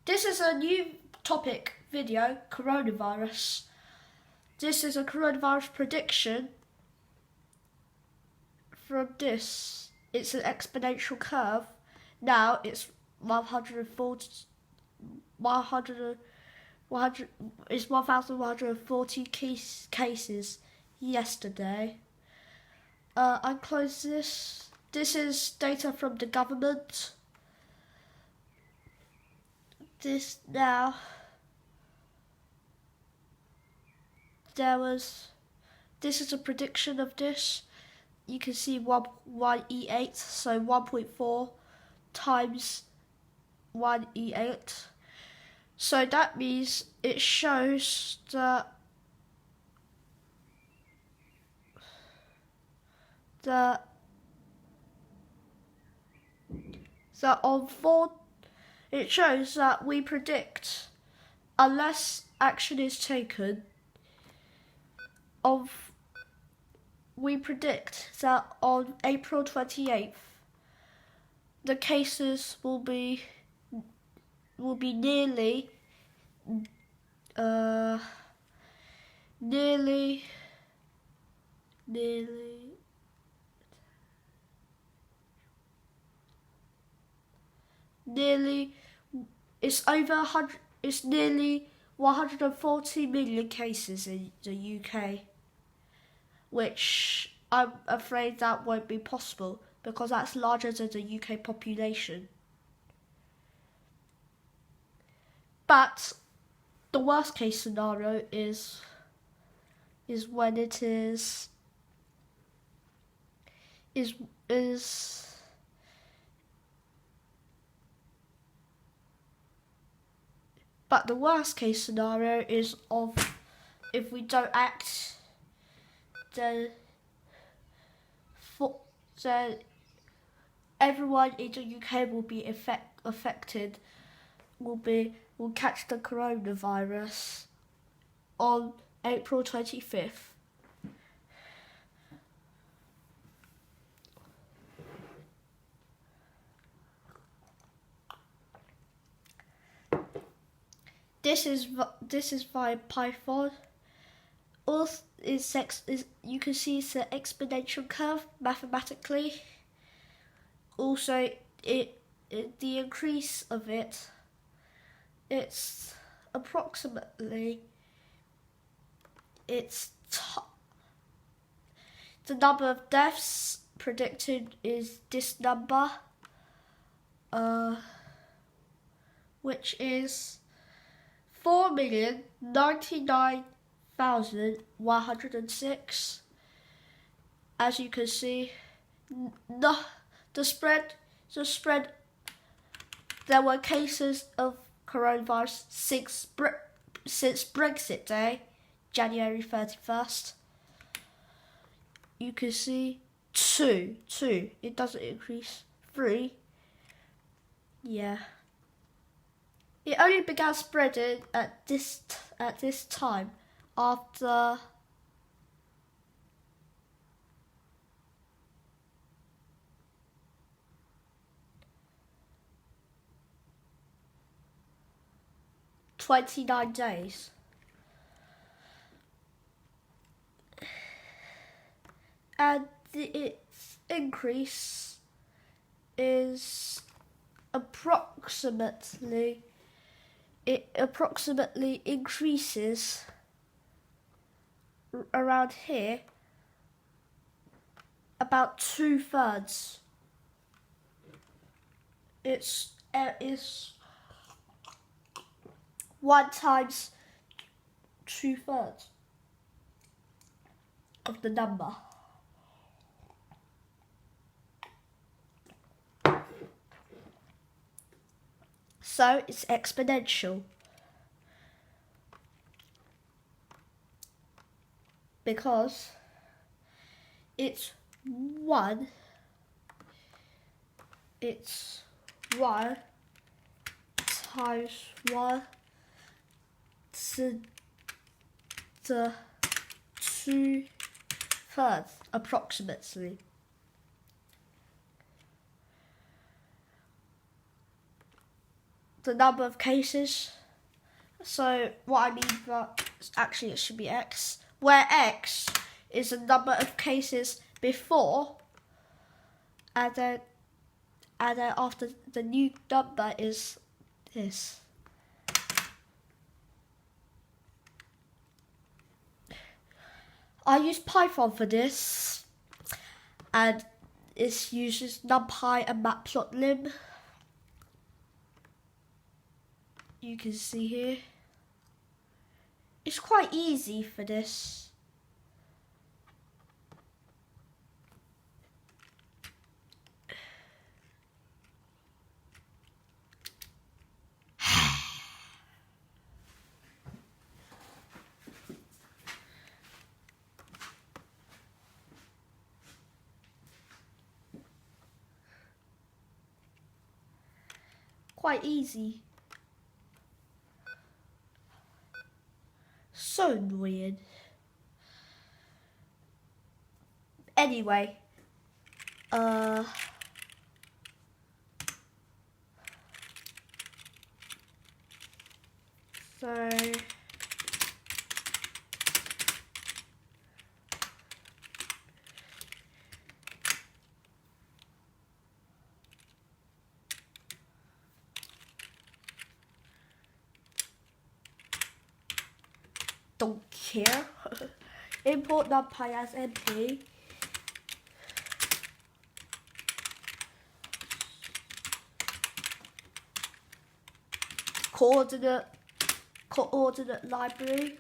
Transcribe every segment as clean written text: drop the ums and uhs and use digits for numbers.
This is a new topic video, coronavirus. This is a coronavirus prediction from this. It's an exponential curve. Now it's 1,140 cases yesterday. I close this. This is data from the government. This now. This is a prediction of this. You can see 1E8, so 1.4 times 1E8. So that means it shows that it shows that we predict, unless action is taken, we predict that on April 28th, the cases will be nearly it's over 100. It's nearly 140 million cases in the UK, which I'm afraid that won't be possible because that's larger than the UK population. But the worst case scenario is when it is but the worst case scenario is if we don't act, then everyone in the UK will be affected. Will catch the coronavirus on April 25th. This is via Python. Also, you can see it's an exponential curve mathematically. Also, the increase of it's approximately the number of deaths predicted is this number, which is 4,099,106. As you can see, the spread. There were cases of coronavirus since Brexit Day, January 31st. You can see two. It doesn't increase. 3. Yeah. It only began spreading at this time after $29 days. And its increase is approximately increases around here about 2/3. It's 1 times 2/3 of the number. So it's exponential because it's 1 times 1 to the 2/3 approximately. the number of cases. So what I mean by, actually it should be X, where X is the number of cases before, and then after the new number is this. I use Python for this, and it uses NumPy and Matplotlib. You can see here. It's quite easy for this. Quite easy. So weird. Anyway, so don't care. Import NumPy as MP. Coordinate library.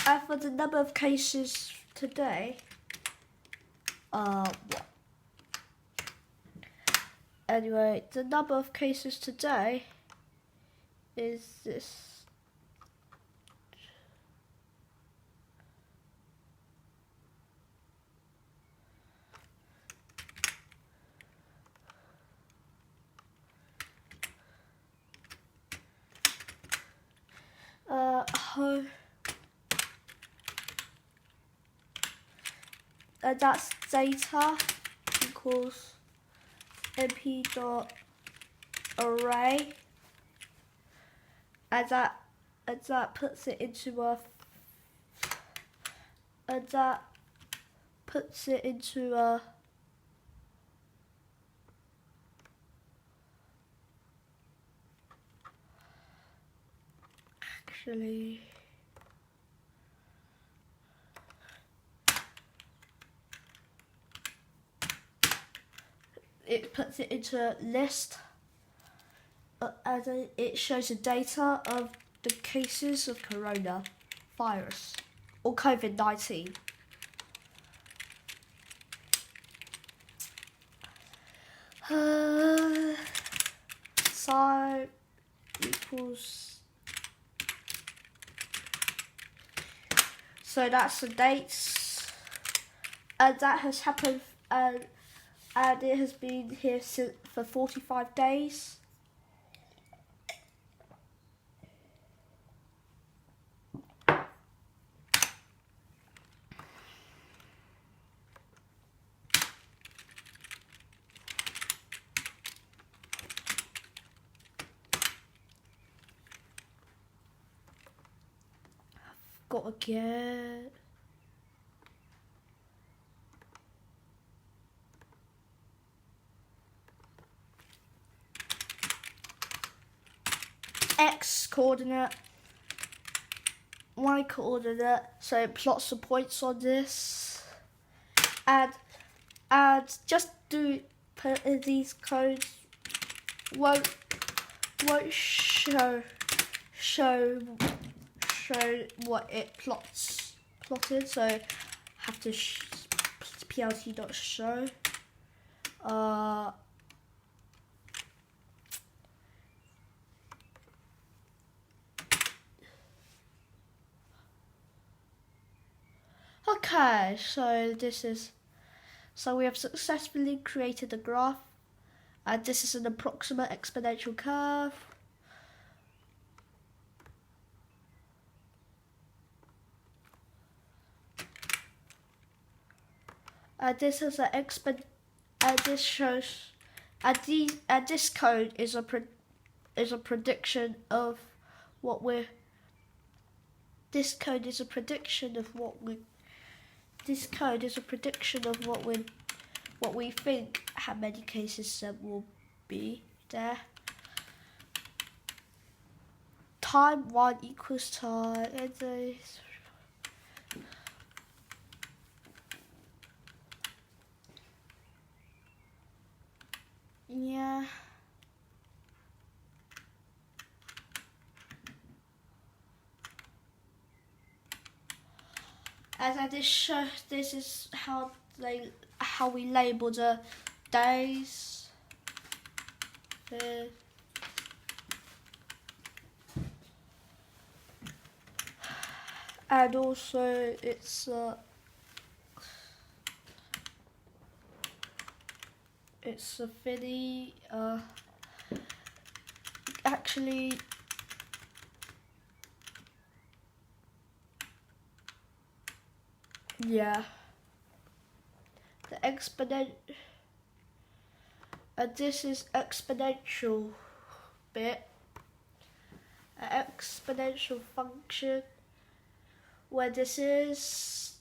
And for the number of cases today, what? Anyway, the number of cases today is this. That's data equals mp.array, and that puts it into a actually. It puts it into a list, and it shows the data of the cases of coronavirus or COVID-19. So equals. So that's the dates, and that has happened. And it has been here for 45 days. I've got to get. X coordinate, Y coordinate, so it plots the points on this, and just put in these codes won't show what it plotted, so have to plt.show. Okay, so we have successfully created a graph, and this is an approximate exponential curve. This is this shows, this code is a prediction of what we're. This code is a prediction of what we. This code is a prediction of what we think how many cases there will be there. Time 1 equals time. Yeah. As I just show, this is how we label the days. And also it's a thingy. Actually. Yeah. The exponent. This is exponential bit. An exponential function. Where this is.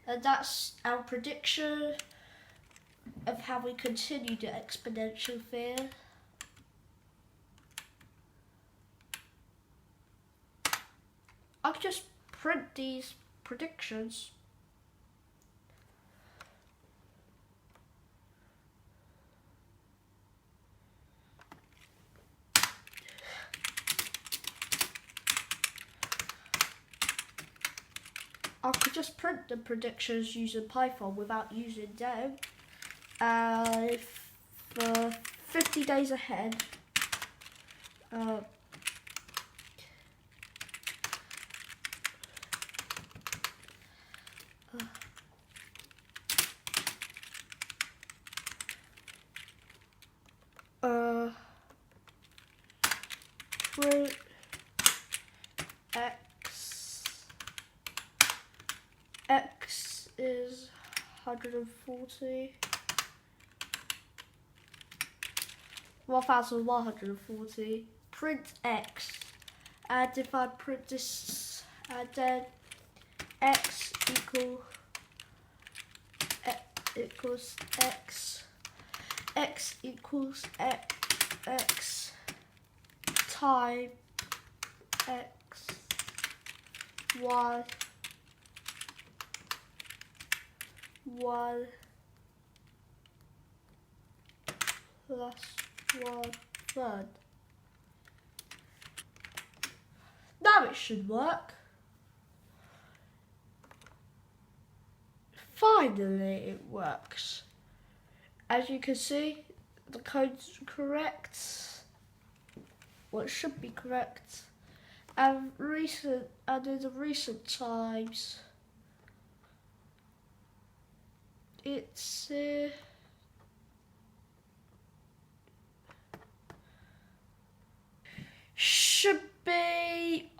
And that's our prediction of how we continue the exponential thing. I could just print these predictions. I could just print the predictions using Python without using them. For 50 days ahead. Print X is 140. 1140. Print X. And if I print this, and then X equals X. X equals X time X Y 1 plus 1/3. Now it should work. Finally it works. As you can see, the code's correct. Well, it should be correct. And in the recent times, it's should be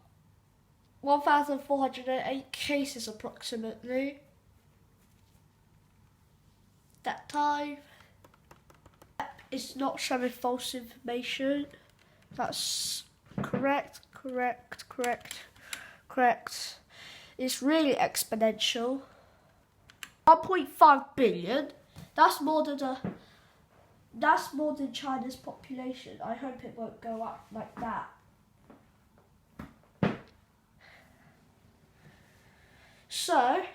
1,408 cases approximately. That time. It's not showing false information. That's correct. It's really exponential. 1.5 billion. That's more than China's population. I hope it won't go up like that. So,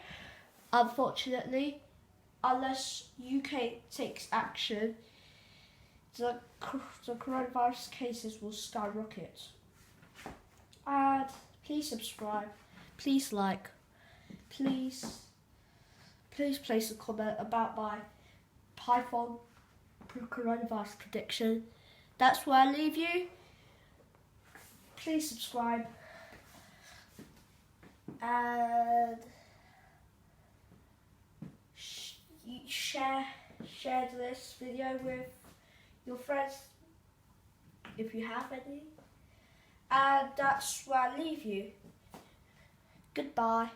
unfortunately, unless UK takes action, the coronavirus cases will skyrocket. And please subscribe, please like, please place a comment about my Python coronavirus prediction. That's where I leave you. Please subscribe and share this video with your friends if you have any. And that's where I leave you. Goodbye.